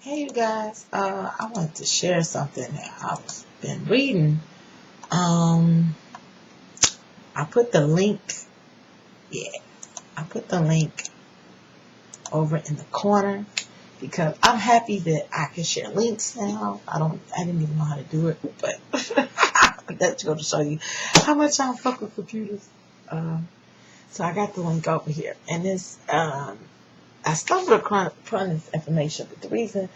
Hey you guys, I wanted to share something that I've been reading. Um, I put the link, yeah, I put the link over in the corner because I'm happy that I can share links now. I didn't even know how to do it, but that's going to show you how much I fuck with computers. So I got the link over here, and I stumbled upon this information, but the reason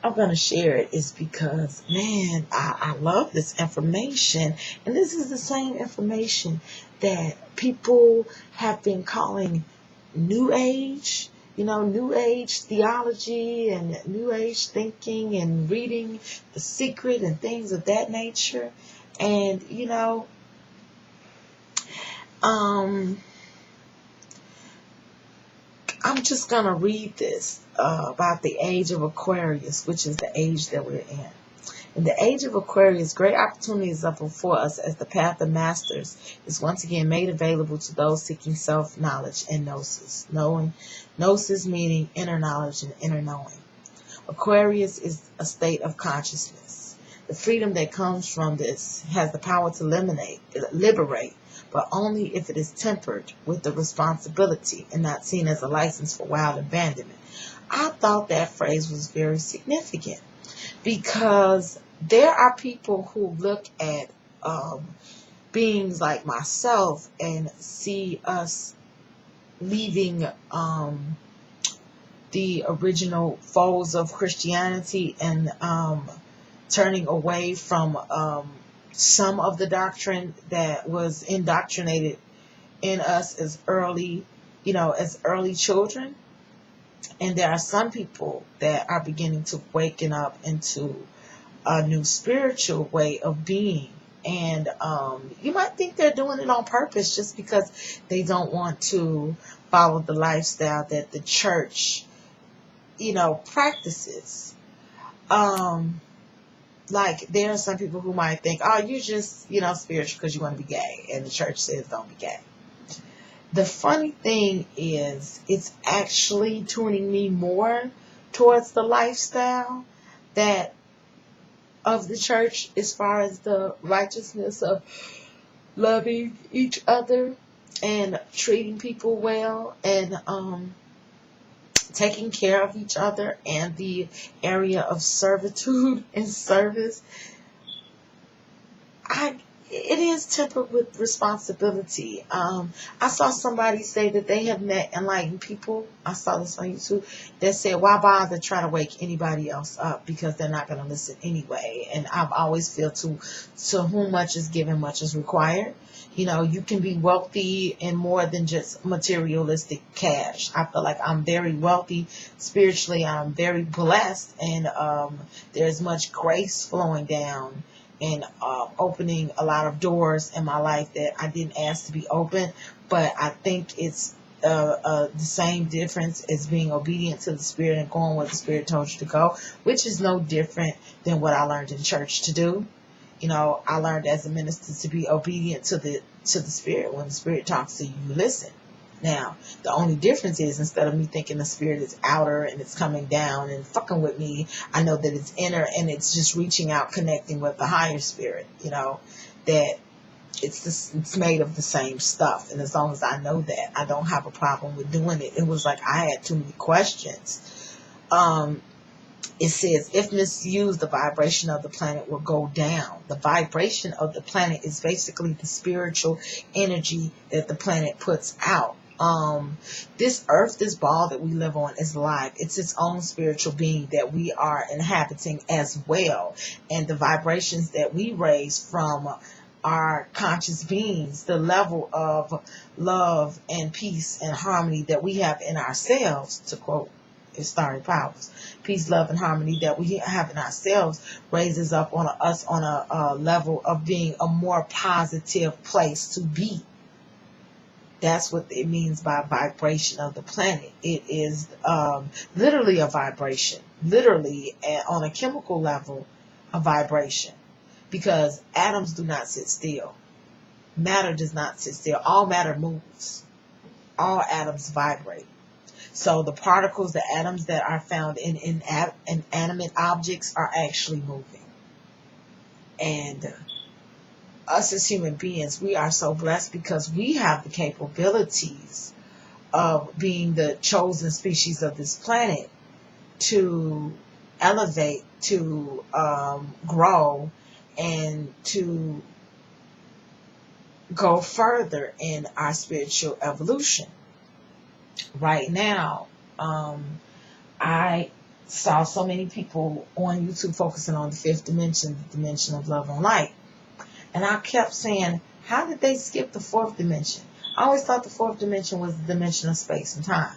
I'm going to share it is because, man, I love this information. And this is the same information that people have been calling New Age, New Age theology and New Age thinking and reading The Secret and things of that nature. And, um, I'm just going to read this about the age of Aquarius, which is the age that we're in. In the age of Aquarius, great opportunities are before us as the path of masters is once again made available to those seeking self-knowledge and gnosis. Gnosis meaning inner knowledge and inner knowing. Aquarius is a state of consciousness. The freedom that comes from this has the power to liberate, but only if it is tempered with the responsibility and not seen as a license for wild abandonment. I thought that phrase was very significant because there are people who look at beings like myself and see us leaving the original foes of Christianity and turning away from some of the doctrine that was indoctrinated in us as early children. And there are some people that are beginning to waken up into a new spiritual way of being. And you might think they're doing it on purpose just because they don't want to follow the lifestyle that the church, practices. Like there are some people who might think, oh, you're just, spiritual because you want to be gay. And the church says don't be gay. The funny thing is it's actually tuning me more towards the lifestyle that of the church as far as the righteousness of loving each other and treating people well and taking care of each other and the area of servitude and service. It is tempered with responsibility. I saw somebody say that they have met enlightened people. I saw this on YouTube that said, why bother trying to wake anybody else up because they're not going to listen anyway. And I've always feel to whom much is given, much is required. You can be wealthy in more than just materialistic cash. I feel like I'm very wealthy spiritually. I'm very blessed, and there's much grace flowing down and opening a lot of doors in my life that I didn't ask to be open. But I think it's the same difference as being obedient to the Spirit and going where the Spirit told you to go, which is no different than what I learned in church to do. I learned as a minister to be obedient to the Spirit. When the Spirit talks to you, you listen. Now, the only difference is instead of me thinking the Spirit is outer and it's coming down and fucking with me, I know that it's inner and it's just reaching out, connecting with the higher spirit, that it's made of the same stuff. And as long as I know that, I don't have a problem with doing it. It was like I had too many questions. It says, if misused, the vibration of the planet will go down. The vibration of the planet is basically the spiritual energy that the planet puts out. This earth, this ball that we live on is live. It's its own spiritual being that we are inhabiting as well. And the vibrations that we raise from our conscious beings, the level of love and peace and harmony that we have in ourselves, to quote Starry Powers, peace, love, and harmony that we have in ourselves raises up on us on a level of being a more positive place to be. That's what it means by vibration of the planet. It is literally a vibration, literally on a chemical level, a vibration, because atoms do not sit still. Matter does not sit still. All matter moves. All atoms vibrate. So the particles, the atoms that are found in inanimate objects are actually moving. And us as human beings, we are so blessed because we have the capabilities of being the chosen species of this planet to elevate, to grow, and to go further in our spiritual evolution. Right now, I saw so many people on YouTube focusing on the fifth dimension, the dimension of love and light. And I kept saying, how did they skip the fourth dimension? I always thought the fourth dimension was the dimension of space and time.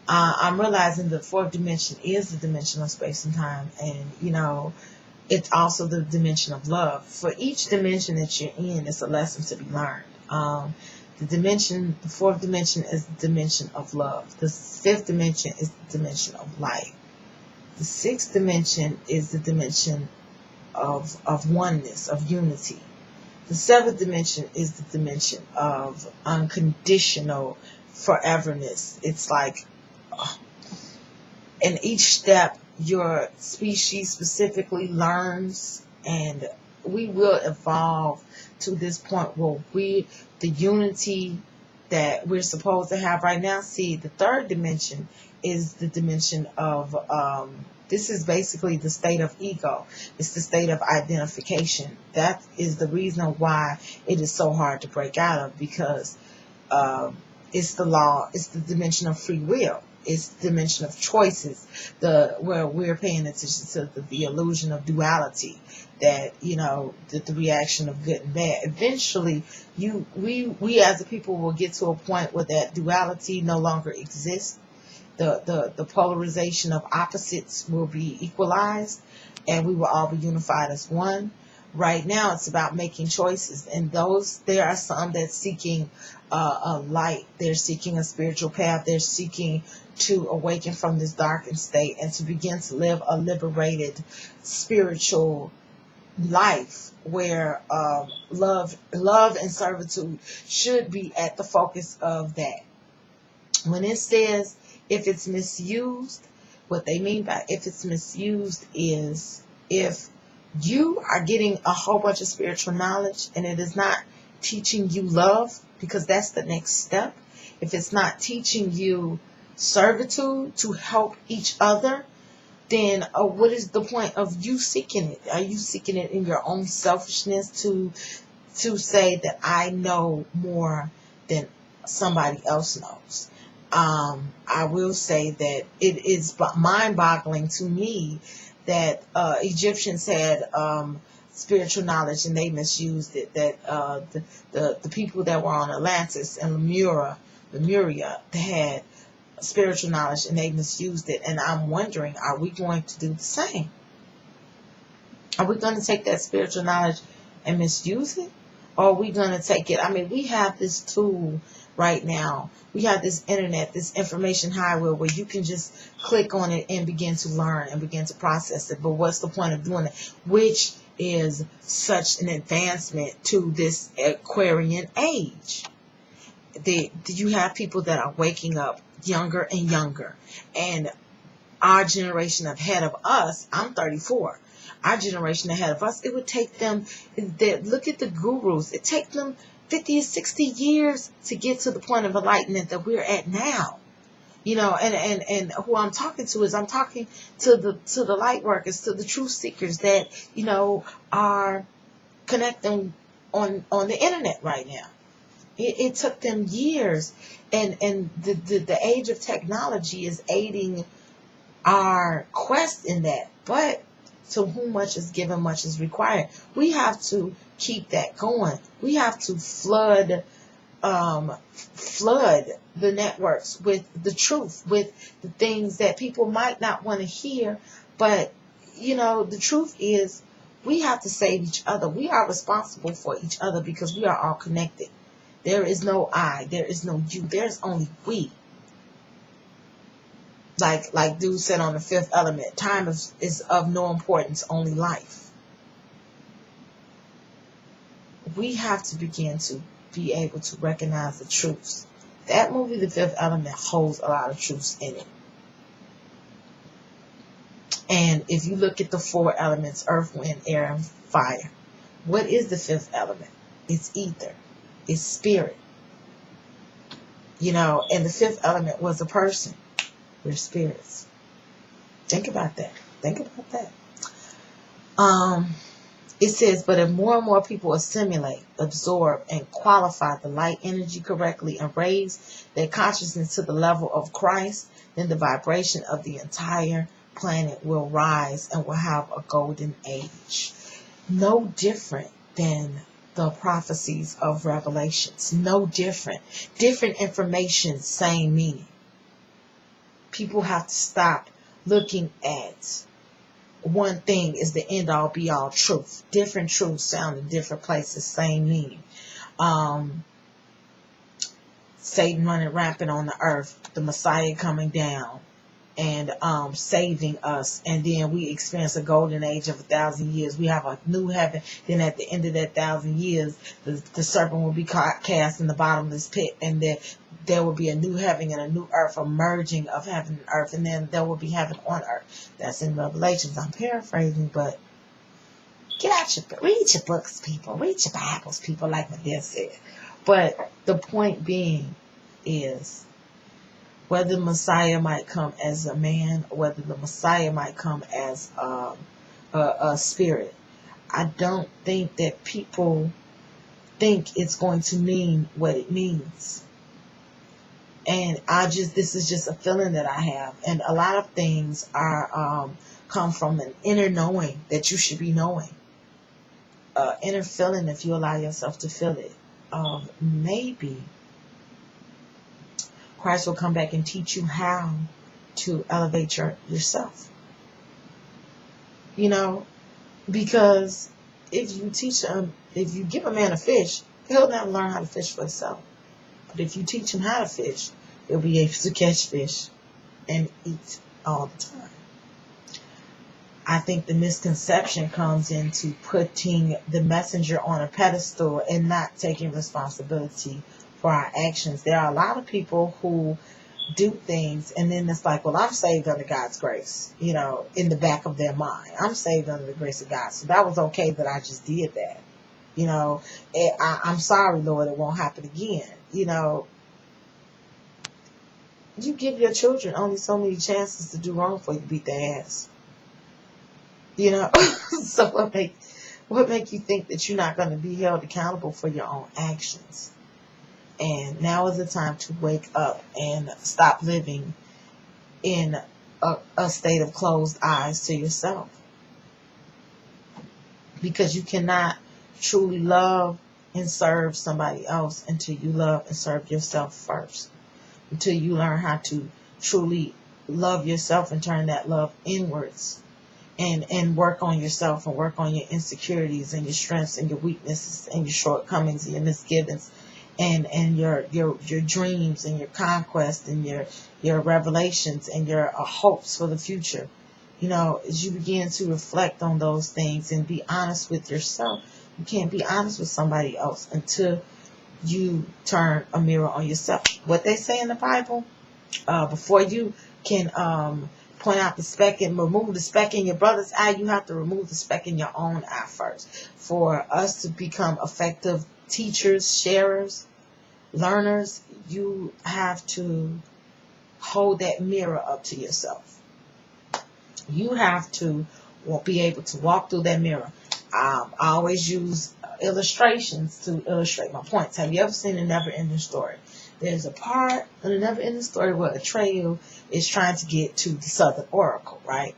I'm realizing the fourth dimension is the dimension of space and time. And, it's also the dimension of love. For each dimension that you're in, it's a lesson to be learned. The fourth dimension is the dimension of love. The fifth dimension is the dimension of light. The sixth dimension is the dimension of oneness, of unity. The seventh dimension is the dimension of unconditional foreverness. It's like, in each step, your species specifically learns, and we will evolve to this point where the unity that we're supposed to have right now. See, the third dimension is the dimension of, this is basically the state of ego. It's the state of identification. That is the reason why it is so hard to break out of, because it's the law, it's the dimension of free will. It's the dimension of choices, where we're paying attention to the illusion of duality, that, the reaction of good and bad. Eventually, we as a people will get to a point where that duality no longer exists. The polarization of opposites will be equalized, and we will all be unified as one. Right now, it's about making choices, and there are some that's seeking a light. They're seeking a spiritual path. They're seeking to awaken from this darkened state and to begin to live a liberated spiritual life where love and servitude should be at the focus of that. When it says if it's misused, what they mean by if it's misused is if you are getting a whole bunch of spiritual knowledge and it is not teaching you love, because that's the next step. If it's not teaching you servitude to help each other, then what is the point of you seeking it? Are you seeking it in your own selfishness to say that I know more than somebody else knows? I will say that it is mind-boggling to me that Egyptians had spiritual knowledge and they misused it. That the people that were on Atlantis and Lemuria, they had spiritual knowledge and they misused it. And I'm wondering, are we going to do the same? Are we going to take that spiritual knowledge and misuse it? Or are we going to take it? I mean, we have this tool right now. We have this internet, this information highway where you can just click on it and begin to learn and begin to process it. But what's the point of doing it? Which is such an advancement to this Aquarian age. You have people that are waking up younger and younger. And our generation ahead of us, I'm 34. Our generation ahead of us, it would take them, look at the gurus, it takes them 50 or 60 years to get to the point of enlightenment that we're at now. And who I'm talking to is I'm talking to the light workers, to the truth seekers that, are connecting on the internet right now. It took them years, and the age of technology is aiding our quest in that. But to whom much is given, much is required. We have to keep that going. We have to flood the networks with the truth, with the things that people might not want to hear. But, the truth is we have to save each other. We are responsible for each other because we are all connected. There is no I. There is no you. There's only we. Like dude said on the fifth element, time is of no importance, only life. We have to begin to be able to recognize the truths That movie, The Fifth Element, holds a lot of truths in it. And if you look at the four elements, earth, wind, air, and fire, what is the fifth element? It's ether. It's spirit. You know, and the fifth element was a person. We're spirits. Think about that. Think about that. It says, but if more and more people assimilate, absorb, and qualify the light energy correctly and raise their consciousness to the level of Christ, then the vibration of the entire planet will rise and will have a golden age. No different than the prophecies of Revelations. No different. Different information, same meaning. People have to stop looking at one thing is the end all be all truth. Different truths sound in different places, same meaning. Satan running rampant on the earth, the Messiah coming down and saving us, and then we experience a golden age of 1,000 years. We have a new heaven. Then at the end of that 1,000 years, the serpent will be cast in the bottomless pit, and there will be a new heaven and a new earth, a merging of heaven and earth, and then there will be heaven on earth. That's in Revelations. I'm paraphrasing, but read your books, people. Read your Bibles, people, like Medea said. But the point being is, whether the Messiah might come as a man, or whether the Messiah might come as a spirit, I don't think that people think it's going to mean what it means. And this is just a feeling that I have. And a lot of things are come from an inner knowing that you should be knowing. Inner feeling, if you allow yourself to feel it. Maybe Christ will come back and teach you how to elevate yourself. You know, because if you give a man a fish, he'll never learn how to fish for himself. But if you teach him how to fish, he'll be able to catch fish and eat all the time. I think the misconception comes into putting the messenger on a pedestal and not taking responsibility for our actions. There are a lot of people who do things and then it's like, well, I'm saved under God's grace, you know, in the back of their mind. I'm saved under the grace of God. So that was okay that I just did that. You know, I'm sorry, Lord, it won't happen again. You know, you give your children only so many chances to do wrong before you beat their ass. You know, so what make you think that you're not going to be held accountable for your own actions? And now is the time to wake up and stop living in a state of closed eyes to yourself. Because you cannot truly love and serve somebody else until you love and serve yourself first. Until you learn how to truly love yourself and turn that love inwards. And work on yourself and work on your insecurities and your strengths and your weaknesses and your shortcomings and your misgivings and your dreams and your conquest and your revelations and your hopes for the future. You know, as you begin to reflect on those things and be honest with yourself, you can't be honest with somebody else until you turn a mirror on yourself. What they say in the Bible, before you can point out the speck and remove the speck in your brother's eye, you have to remove the speck in your own eye first. For us to become effective teachers, sharers, learners, you have to hold that mirror up to yourself. You have to be able to walk through that mirror. I always use illustrations to illustrate my points. Have you ever seen a never-ending story? There's a part in a never-ending story where Atreyu is trying to get to the Southern Oracle, right?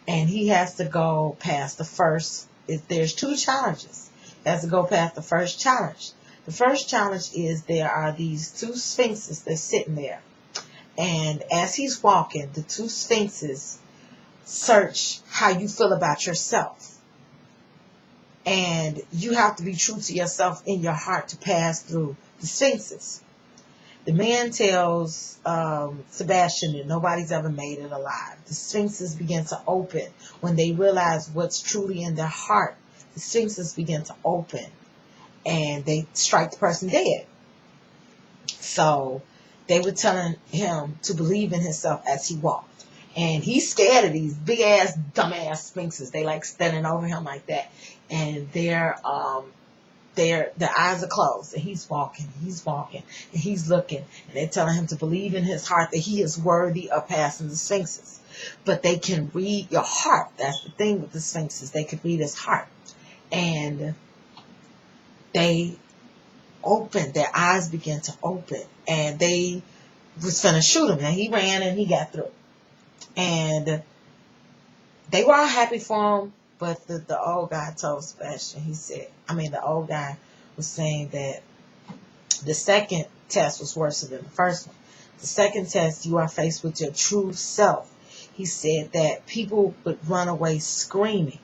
And he has to go past the first. There's two challenges. He has to go past the first challenge. The first challenge is there are these two sphinxes that's sitting there. And as he's walking, the two sphinxes search how you feel about yourself. And you have to be true to yourself in your heart to pass through the sphinxes. The man tells Sebastian that nobody's ever made it alive. The sphinxes begin to open. When they realize what's truly in their heart, the sphinxes begin to open. And they strike the person dead. So they were telling him to believe in himself as he walked. And he's scared of these big ass, dumb ass sphinxes. They like standing over him like that. And their eyes are closed, and he's walking, and he's looking, and they're telling him to believe in his heart that he is worthy of passing the sphinxes. But they can read your heart. That's the thing with the sphinxes. They can read his heart. And they opened, their eyes began to open, and they was finna shoot him. And he ran and he got through. And they were all happy for him. But the old guy told Sebastian, the old guy was saying that the second test was worse than the first one. The second test, you are faced with your true self. He said that people would run away screaming.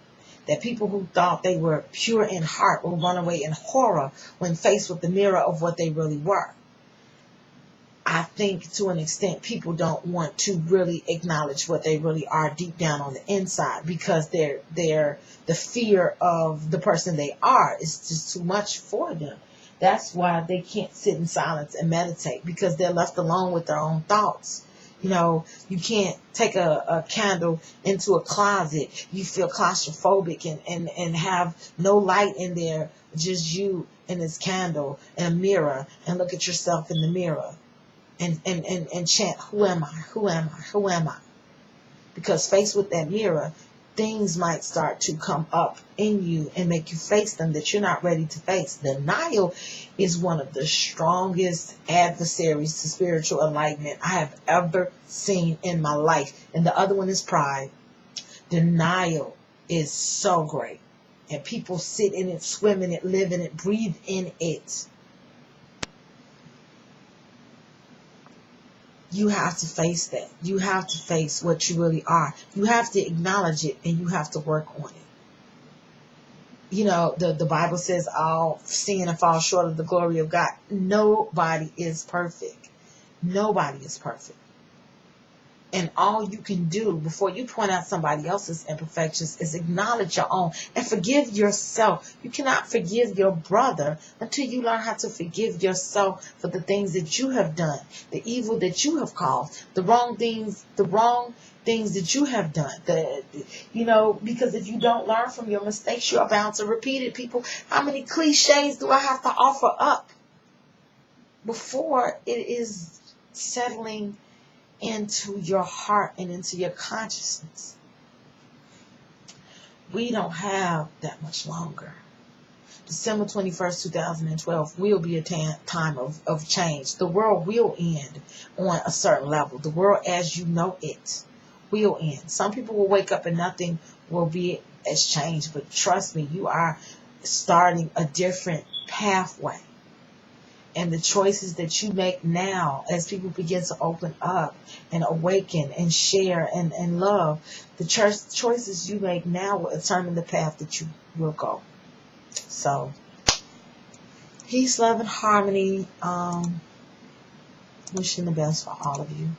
That people who thought they were pure in heart will run away in horror when faced with the mirror of what they really were. I think to an extent people don't want to really acknowledge what they really are deep down on the inside, because the fear of the person they are is just too much for them. That's why they can't sit in silence and meditate, because they're left alone with their own thoughts. You can't take a candle into a closet. You feel claustrophobic and have no light in there, just you and this candle and a mirror, and look at yourself in the mirror. And chant, who am I? Who am I? Who am I? Because faced with that mirror, things might start to come up in you and make you face them that you're not ready to face. Denial is one of the strongest adversaries to spiritual enlightenment I have ever seen in my life. And the other one is pride. Denial is so great. And people sit in it, swim in it, live in it, breathe in it. You have to face that. You have to face what you really are. You have to acknowledge it, and you have to work on it. The Bible says all sin and fall short of the glory of God. Nobody is perfect. Nobody is perfect. And all you can do before you point out somebody else's imperfections is acknowledge your own and forgive yourself. You cannot forgive your brother until you learn how to forgive yourself for the things that you have done, the evil that you have caused, the wrong things that you have done. Because if you don't learn from your mistakes, you are bound to repeat it. People, how many cliches do I have to offer up before it is settling into your heart and into your consciousness? We don't have that much longer. December 21st, 2012 will be a time of change. The world will end on a certain level. The world as you know it will end. Some people will wake up and nothing will be as changed. But trust me, you are starting a different pathway. And the choices that you make now, as people begin to open up and awaken and share and love, the choices you make now will determine the path that you will go. So, peace, love, and harmony. Wishing the best for all of you.